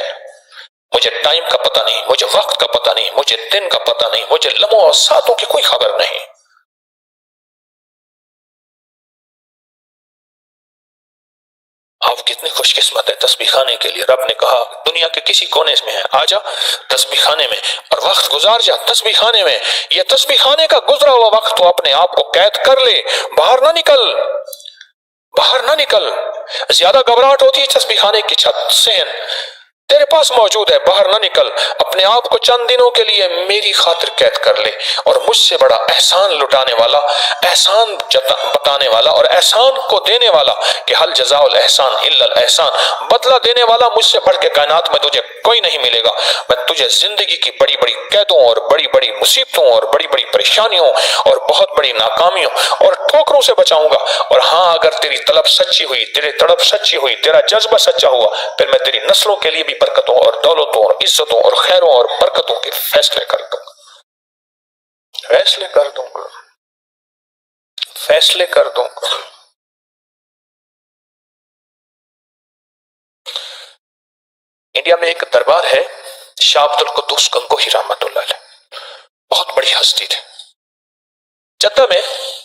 مجھے ٹائم کا پتہ نہیں، مجھے وقت کا پتہ نہیں، مجھے دن کا پتہ نہیں، مجھے لمحوں اور ساعتوں کی کوئی خبر نہیں۔ آپ کتنے خوش قسمت ہے تسبیح خانے کے لیے، رب نے کہا دنیا کے کسی کونے میں ہے آجا تسبیح خانے میں اور وقت گزار جا تسبیح خانے میں، یہ تسبیح خانے کا گزرا ہوا وقت تو اپنے آپ کو قید کر لے، باہر نہ نکل، باہر نہ نکل، زیادہ گھبراہٹ ہوتی ہے تسبیح خانے کی چھت سے، تیرے پاس موجود ہے، باہر نہ نکل، اپنے آپ کو چند دنوں کے لیے میری خاطر قید کر لے، اور مجھ سے بڑا احسان لٹانے والا، احسان بتانے والا اور احسان کو دینے والا کہ حل جزاء الاحسان الا الاحسان، بدلہ دینے والا مجھ سے بڑھ کے کائنات میں تجھے کوئی نہیں ملے گا، میں تجھے زندگی کی بڑی بڑی قیدوں اور بڑی بڑی مصیبتوں اور بڑی بڑی پریشانیوں اور بہت بڑی ناکامیوں اور ٹھوکروں سے بچاؤں گا، اور ہاں اگر تیری طلب سچی ہوئی، تیرے تڑپ سچی ہوئی، تیرا جذبہ سچا ہوا، پھر میں تیری نسلوں کے لیے بھی برکتوں اور دولتوں اور عزتوں اور خیروں اور برکتوں کے فیصلے کر دوں گا، فیصلے کر دوں گا، فیصلے کر دوں گا۔ انڈیا میں ایک دربار ہے شاہ عبد القدوس گنگوہی رحمۃ اللہ علیہ، بہت بڑی ہستی تھے، جدہ میں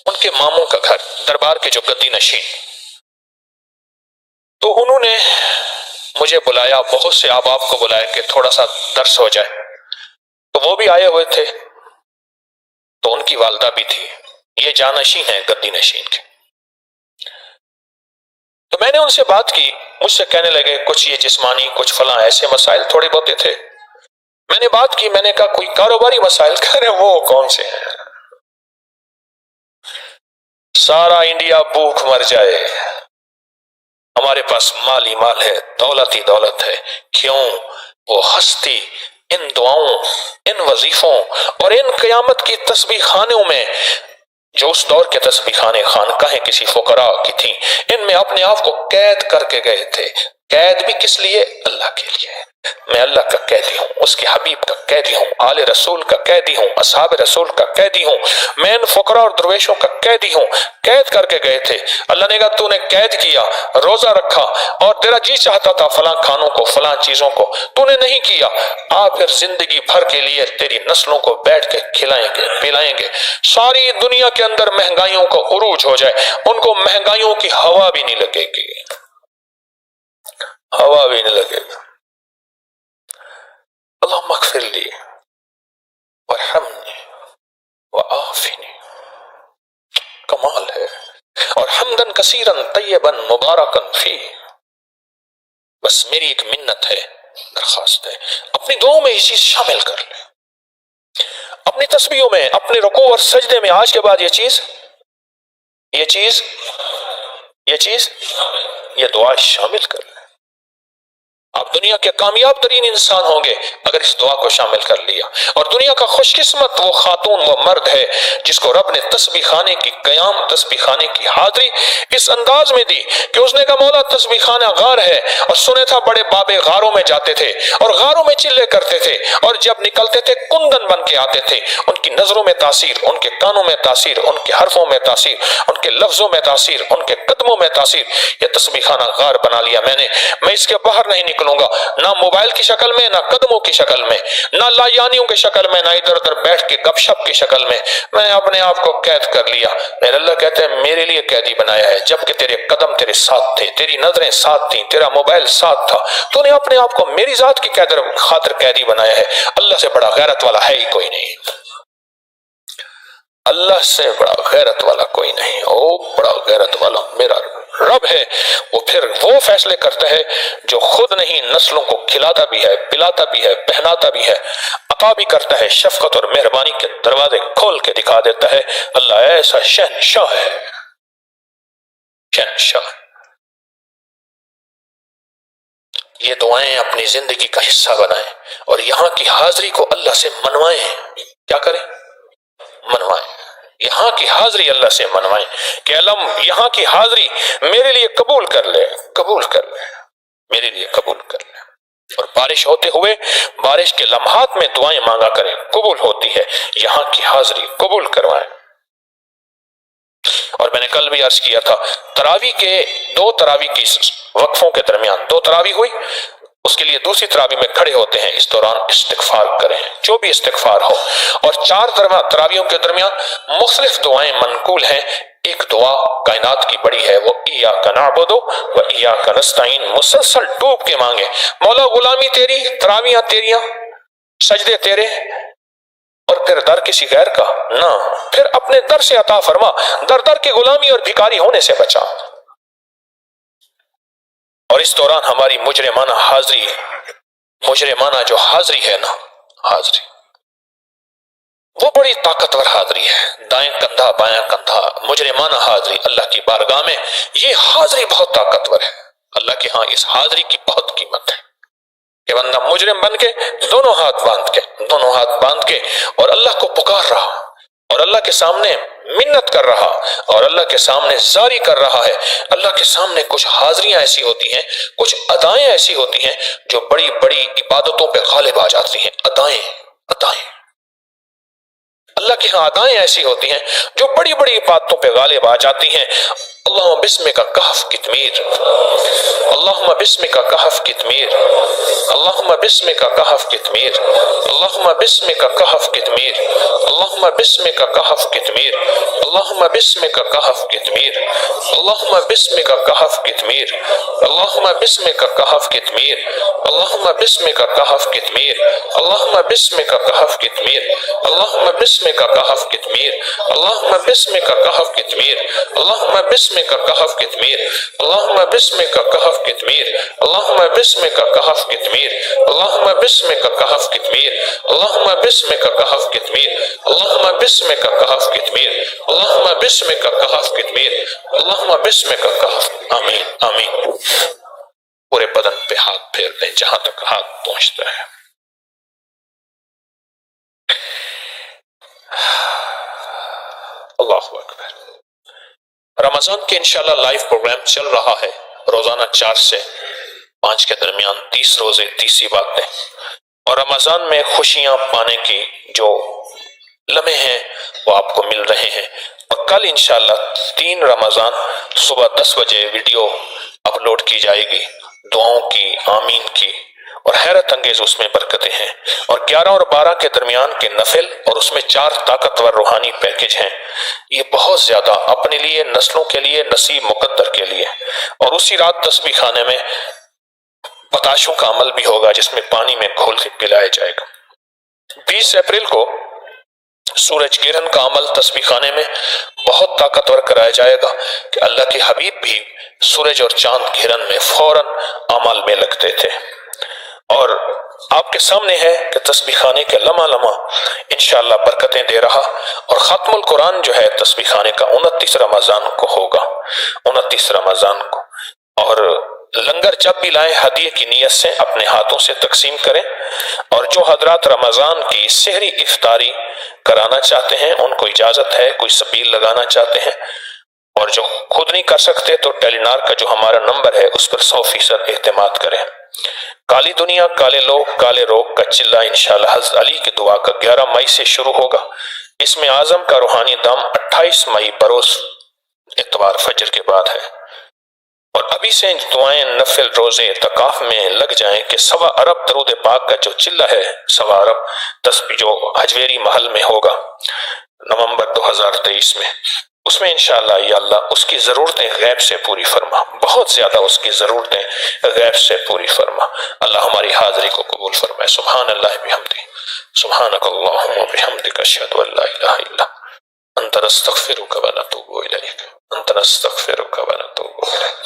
ان کے ماموں کا گھر، دربار کے جو گدی نشین، تو انہوں نے مجھے بلایا، بہت سے احباب کو بلایا کہ تھوڑا سا درس ہو جائے، تو وہ بھی آئے ہوئے تھے، تو ان کی والدہ بھی تھی، یہ جانشین ہیں گدی نشین کے، تو میں نے ان سے بات کی، مجھ سے کہنے لگے کچھ یہ جسمانی کچھ فلاں ایسے مسائل تھوڑے بہتے تھے، میں نے بات کی، میں نے کہا کوئی کاروباری مسائل، کہہ رہے وہ کون سے ہیں، سارا انڈیا بھوک مر جائے، ہمارے پاس مال ہی مال ہے، دولت ہی دولت ہے، کیوں؟ وہ ہستی ان دعاؤں، ان وظیفوں اور ان قیامت کی تسبیح خانوں میں، جو اس دور کے تسبیح خانے خانقاہیں کسی فقراء کی تھیں، ان میں اپنے آپ کو قید کر کے گئے تھے، قید بھی کس لیے؟ اللہ کے لیے، میں اللہ کا قیدی ہوں، اس کے حبیب کا قیدی ہوں، آل رسول کا قیدی ہوں، اصحاب رسول کا قیدی ہوں، میں ان فقراء اور درویشوں کا قیدی ہوں، قید کر کے گئے تھے، اللہ نے کہا تو نے قید کیا، روزہ رکھا اور تیرا جی چاہتا تھا فلاں کھانوں کو فلاں چیزوں کو، تو نے نہیں کیا، پھر زندگی بھر کے لیے تیری نسلوں کو بیٹھ کے کھلائیں گے پلائیں گے، ساری دنیا کے اندر مہنگائیوں کا عروج ہو جائے، ان کو مہنگائیوں کی ہوا بھی نہیں لگے گی، ہوا بھی نہیں لگے گی۔ اللہم اغفر لی وارحمنی وعافنی، کمال ہے، اور حمدن کثیرن طیبن مبارکن فی، بس میری ایک منت ہے، درخواست ہے، اپنی دعاؤں میں یہ چیز شامل کر لیں، اپنی تسبیحوں میں، اپنے رکوع اور سجدے میں آج کے بعد یہ چیز یہ دعا شامل کر لیں۔ آپ دنیا کے کامیاب ترین انسان ہوں گے اگر اس دعا کو شامل کر لیا۔ اور دنیا کا خوش قسمت وہ خاتون وہ مرد ہے جس کو رب نے تسبیح خانے کی قیام، تسبیح خانے کی حاضری اس انداز میں دی کہ اس نے کہا مولا تسبیح خانہ غار ہے، اور سنے تھا بڑے بابے غاروں میں جاتے تھے اور غاروں میں چلے کرتے تھے، اور جب نکلتے تھے کندن بن کے آتے تھے، ان کی نظروں میں تاثیر، ان کے کانوں میں تاثیر، ان کے حرفوں میں تاثیر، ان کے لفظوں میں تاثیر، ان کے قدموں میں تاثیر۔ یہ تسبیح خانہ غار بنا لیا میں اس کے باہر نہیں نکلوں گا، نہ موبائل کی شکل میں، نہ قدموں کی شکل میں، نہ لایانیوں کی شکل میں، نہ ادھر ادھر بیٹھ کے گپ شپ کی شکل میں نے اپنے آپ کو قید کر لیا۔ میرے اللہ کہتے ہیں میرے لیے قیدی بنایا ہے، جبکہ تیرے قدم تیرے ساتھ تھے، تیری نظریں ساتھ تھیں، تیرا موبائل ساتھ تھا، تو نے اپنے آپ کو میری ذات کی خاطر قیدی بنایا ہے۔ اللہ سے بڑا غیرت والا ہے ہی کوئی نہیں، اللہ سے بڑا غیرت والا کوئی نہیں۔ او بڑا غیرت والا میرا رب ہے، وہ پھر وہ فیصلے کرتا ہے جو خود نہیں، نسلوں کو کھلاتا بھی ہے، پلاتا بھی ہے، پہناتا بھی ہے، عطا بھی کرتا ہے، شفقت اور مہربانی کے دروازے کھول کے دکھا دیتا ہے۔ اللہ ایسا شہنشاہ ہے، شہنشاہ۔ یہ دعائیں اپنی زندگی کا حصہ بنائیں اور یہاں کی حاضری کو اللہ سے منوائیں۔ کیا کریں؟ منوائیں، یہاں کی حاضری اللہ سے منوائیں کہ اللہ یہاں کی حاضری میرے لیے قبول کر لے، قبول کر لے، میرے لیے قبول کر لے۔ اور بارش ہوتے ہوئے بارش کے لمحات میں دعائیں مانگا کریں، قبول ہوتی ہے۔ یہاں کی حاضری قبول کروائیں۔ اور میں نے کل بھی عرض کیا تھا، تراویح کے دو تراویح کی وقفوں کے درمیان دو تراویح ہوئی، اس کے لیے دوسری تراویح میں کھڑے ہوتے ہیں، اس دوران استغفار کریں، جو بھی استغفار ہو۔ اور چار تراویحوں کے درمیان مختلف دعائیں منقول ہیں۔ ایک دعا کائنات کی بڑی ہے، وہ ایاک نعبد و ایاک نستعین، مسلسل ڈوب کے مانگے، مولا غلامی تیری، تراویحاں تیریاں، سجدے تیرے، اور پھر در کسی غیر کا نہ، پھر اپنے در سے عطا فرما، در در کے غلامی اور بھکاری ہونے سے بچا۔ اور اس دوران ہماری مجرمانہ حاضری، مجرمانہ جو حاضری ہے نا، حاضری وہ بڑی طاقتور حاضری ہے، دائیں کندھا بائیں کندھا، مجرمانہ حاضری اللہ کی بارگاہ میں، یہ حاضری بہت طاقتور ہے۔ اللہ کے ہاں اس حاضری کی بہت قیمت ہے کہ بندہ مجرم بن کے دونوں ہاتھ باندھ کے اور اللہ کو پکار رہا، اور اللہ کے سامنے منت کر رہا، اور اللہ کے سامنے زاری کر رہا ہے۔ اللہ کے سامنے کچھ حاضریاں ایسی ہوتی ہیں، کچھ ادائیں ایسی ہوتی ہیں جو بڑی بڑی عبادتوں پہ غالب آ جاتی ہیں۔ ادائیں اللہ کی ہاں ادائیں ایسی ہوتی ہیں جو بڑی بڑی عبادتوں پہ غالب آ جاتی ہیں۔ اللہم بسمک کہف کتمیر، اللہم بسمک کہف کتمیر، اللہم بسمک کہف کتمیر، اللہم بسمک کہف کتمیر، اللہم بسمک کہف کتمیر، اللہم بسمک کہف کتمیر، اللہم بسمک کہف کتمیر، اللہم بسمک کہف کتمیر، اللہم بسمک کہف کتمیر، اللہم بسمک کہف کتمیر، اللہم بسمک کہف کتمیر، اللہم بسمک کہف کتمیر، اللہم بسمک کہف کتمیر، اللہم بسمک کہف کتمیر، اللہم بسمک کہف کتمیر، اللہم بسمک کہف کتمیر، اللہم بسمک کہف کتمیر، اللہم بسمک کہف کتمیر، اللہم بسمک کہف کتمیر، اللہم بسمک کہف۔ آمین آمین۔ پورے بدن پہ ہاتھ پھیر دیں جہاں تک ہاتھ پہنچتا ہے۔ اللہ اکبر۔ رمضان کے انشاءاللہ لائیو پروگرام چل رہا ہے، روزانہ 4 سے 5 کے درمیان 30 روزے 30 باتیں، اور رمضان میں خوشیاں پانے کی جو لمحے ہیں وہ آپ کو مل رہے ہیں۔ اور کل انشاءاللہ 3 رمضان صبح 10 بجے ویڈیو اپلوڈ کی جائے گی، دعاؤں کی، آمین کی، اور حیرت انگیز اس میں برکتیں ہیں۔ اور 11 اور 12 کے درمیان کے نفل، اور اس میں 4 طاقتور روحانی پیکج ہیں۔ یہ بہت زیادہ اپنے لیے، نسلوں کے لیے، نصیب مقدر کے لیے۔ اور اسی رات تسبیح خانے میں پتاشوں کا عمل بھی ہوگا جس میں پانی میں گھول کے پلایا جائے گا۔ 20 اپریل کو سورج گرہن کا عمل تسبیح خانے میں بہت طاقتور کرایا جائے گا کہ اللہ کے حبیب بھی سورج اور چاند گرہن میں فوراً عمل میں لگتے تھے۔ اور آپ کے سامنے ہے کہ تسبیح خانے کے لمحہ لمحہ انشاءاللہ برکتیں دے رہا، اور ختم القرآن جو ہے تسبیح خانے کا 29 رمضان کو ہوگا، 29 رمضان کو۔ اور لنگر جب بھی لائیں ہدیے کی نیت سے اپنے ہاتھوں سے تقسیم کریں، اور جو حضرات رمضان کی سحری افطاری کرانا چاہتے ہیں ان کو اجازت ہے، کوئی سبیل لگانا چاہتے ہیں، اور جو خود نہیں کر سکتے تو ٹیلی نار کا جو ہمارا نمبر ہے اس پر 100% اعتماد کریں۔ کالی دنیا کالے لوگ کالے روگ کا چلہ انشاءاللہ حضرت علی کی دعا کا 11 مئی سے شروع ہوگا۔ اس میں اعظم کا روحانی دم 28 مئی بروز اتوار فجر کے بعد ہے، اور ابھی سے دعائیں نفل روزے اعتکاف میں لگ جائیں کہ 1.25 ارب درود پاک کا جو چلہ ہے، 1.25 ارب تسبیح جو حجویری محل میں ہوگا نومبر 2023 میں، اس میں انشاءاللہ یا اللہ اس کی ضرورتیں غیب سے پوری فرما، بہت زیادہ اس کی ضرورتیں غیب سے پوری فرما۔ اللہ ہماری حاضری کو قبول فرمائے۔ سبحان اللہ بحمدہ، سبحانک اللہم وبحمدک، اشہد ان لا الہ الا انت، نستغفرک ونتوب الیک، انت نستغفرک ونتوب الیک،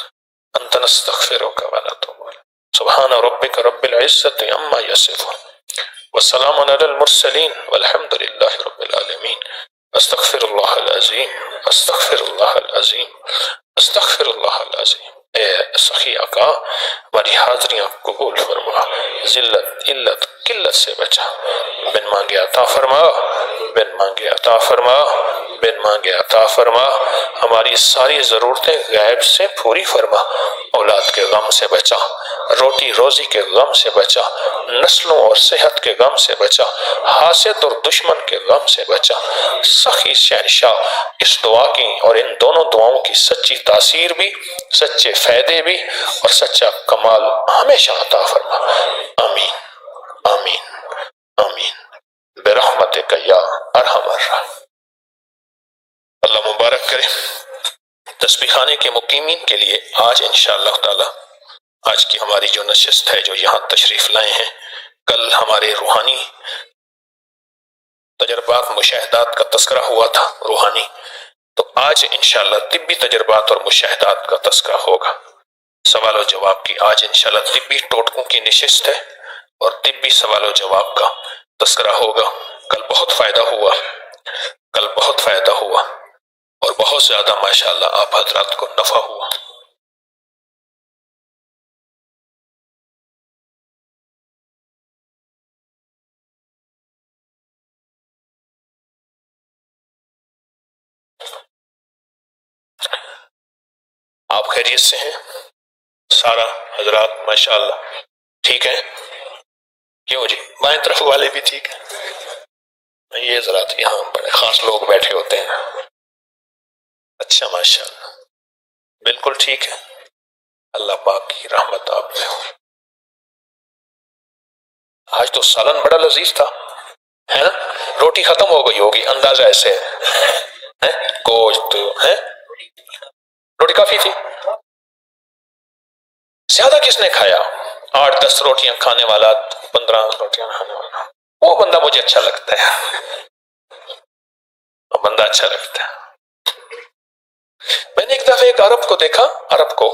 انت نستغفرک ونتوب الیک۔ سبحان ربک رب العزت عما یصفون، والسلام علی المرسلین، والحمد للہ رب العالمین۔ استغفر اللہ العظیم، استغفر اللہ العظیم، استغفر اللہ العظیم۔ اے سخی آقا ہماری حاضریاں قبول فرما، ذلت علت قلت سے بچا، بن مانگے عطا فرما، بن مانگے عطا فرما، بن مانگے عطا فرما، ہماری ساری ضرورتیں غیب سے پوری فرما، اولاد کے غم سے بچا، روٹی روزی کے غم سے بچا، نسلوں اور صحت کے غم سے بچا، حاسد اور دشمن کے غم سے بچا۔ سخی شہنشاہ اس دعا کی اور ان دونوں دعاؤں کی سچی تاثیر بھی، سچے فائدے بھی اور سچا کمال ہمیشہ عطا فرما۔ آمین آمین آمین برحمتک یا ارحم الراحمین۔ اللہ مبارک کرے۔ تسبیح خانے کے مقیمین کے لیے آج انشاءاللہ تعالی آج کی ہماری جو نشست ہے، جو یہاں تشریف لائے ہیں، کل ہمارے روحانی تجربات مشاہدات کا تذکرہ ہوا تھا روحانی، تو آج انشاءاللہ طبی تجربات اور مشاہدات کا تذکرہ ہوگا۔ سوال و جواب کی آج انشاءاللہ طبی ٹوٹکوں کی نشست ہے اور طبی سوال و جواب کا تذکرہ ہوگا۔ کل بہت فائدہ ہوا، کل بہت فائدہ ہوا اور بہت زیادہ ماشاءاللہ آپ حضرات کو نفع ہوا۔ آپ خیریت سے ہیں؟ سارا حضرات ماشاءاللہ ٹھیک ہیں؟ کیوں جی بائیں طرف والے بھی ٹھیک ہیں؟ یہ ذرا یہاں بڑے خاص لوگ بیٹھے ہوتے ہیں۔ اچھا ماشاءاللہ بالکل ٹھیک ہے، اللہ پاک کی رحمت آپ پہ ہو۔ آج تو سالن بڑا لذیذ تھا، ہے نا؟ روٹی ختم ہو گئی ہوگی اندازہ ایسے ہے، گوشت ہے، روٹی کافی تھی۔ زیادہ کس نے کھایا؟ 8-10 روٹیاں کھانے والا، 15 روٹیاں کھانے والا، وہ بندہ مجھے اچھا لگتا ہے، وہ بندہ اچھا لگتا ہے۔ میں نے ایک دفعہ ایک عرب کو دیکھا، عرب کو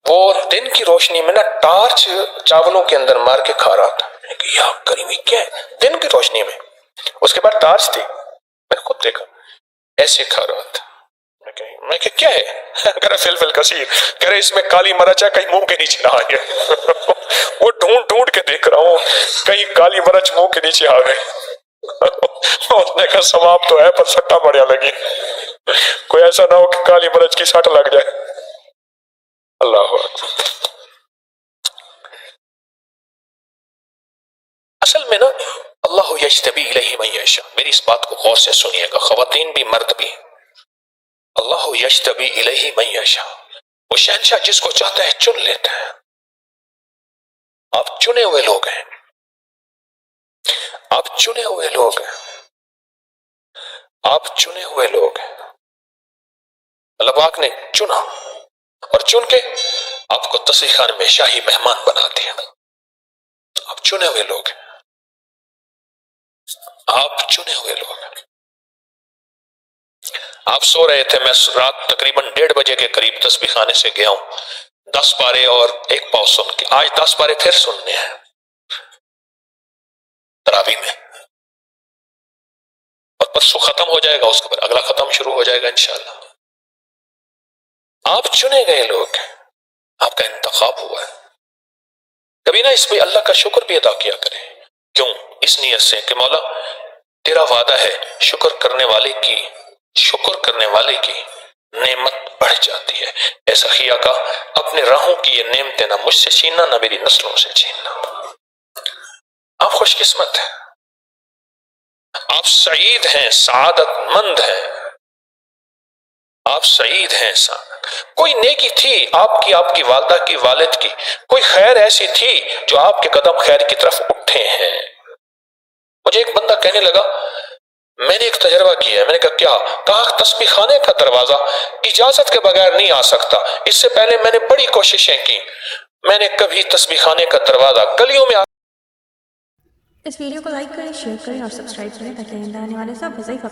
وہ دن کی روشنی میں نا ٹارچ چاولوں کے اندر مار کے کھا رہا تھا۔ میں نے کہا یا کریمی کیا ہے؟ دن کی روشنی میں، اس کے بعد ٹارچ تھی، میں نے خود دیکھا ایسے کھا رہا تھا۔ میں کہ کیا ہے؟ کہہ رہا فلفل کثیر، کہہ رہا اس میں کالی مرچ ہے، کہیں منہ کے نیچے نہ آ گیا۔ وہ ڈھونڈ کے دیکھ رہا ہوں کہیں کالی مرچ منہ کے نیچے آ گئے۔ اس نے کہا ثواب تو ہے پر سٹا بڑھیا لگی، کوئی ایسا نہ ہو کہ کالی مرچ کی سٹ لگ جائے۔ اللہ اکبر۔ اصل میں نا اللہ یجتبی الیہ من یشاء، میری اس بات کو غور سے سنیے گا، خواتین بھی مرد بھی۔ اللہ یجتبی الیہ من یشاء، وہ شہنشاہ جس کو چاہتا ہے چن لیتا ہے۔ آپ چنے ہوئے لوگ ہیں، آپ چنے ہوئے لوگ ہیں، آپ چنے ہوئے لوگ ہیں۔ اللہ پاک نے چنا اور چن کے آپ کو تسبیح خانے میں شاہی مہمان بنا دیا۔ آپ چنے ہوئے لوگ ہیں، آپ چنے ہوئے لوگ ہیں۔ آپ سو رہے تھے، میں رات تقریباً 1:30 بجے کے قریب تسبیح خانے سے گیا ہوں، 10 پارے اور 1 پاؤ سن کے، آج 10 پارے پھر سننے ہیں تراویح میں، اور پرسوں ختم ہو جائے گا، اس کے بعد اگلا ختم شروع ہو جائے گا انشاءاللہ۔ آپ چنے گئے لوگ ہیں، آپ کا انتخاب ہوا ہے. کبھی نہ اس پہ اللہ کا شکر بھی ادا کیا کریں. کیوں؟ اس نیت سے کہ مولا تیرا وعدہ ہے شکر کرنے والے کی نعمت بڑھ جاتی ہے. اے سخی آقا اپنے راہوں کی یہ نعمتیں نہ مجھ سے چھیننا نہ میری نسلوں سے چھیننا. آپ خوش قسمت ہیں، آپ سعید ہیں، سعادت مند ہیں، آپ سعید ہیں. کوئی نیکی تھی آپ کی والدہ کی، والد کی، کوئی خیر ایسی تھی جو آپ کے قدم خیر کی طرف اٹھے ہیں. مجھے ایک بندہ کہنے لگا میں نے ایک تجربہ کیا ہے. میں نے کہا کیا؟ کہا تسبیح خانے کا دروازہ اجازت کے بغیر نہیں آ سکتا. اس سے پہلے میں نے بڑی کوششیں کی، میں نے کبھی تسبیح خانے کا دروازہ گلیوں میں اس ویڈیو کو لائک کریں، شیئر کریں اور سبسکرائب کریں تاکہ آنے والے سب وظائف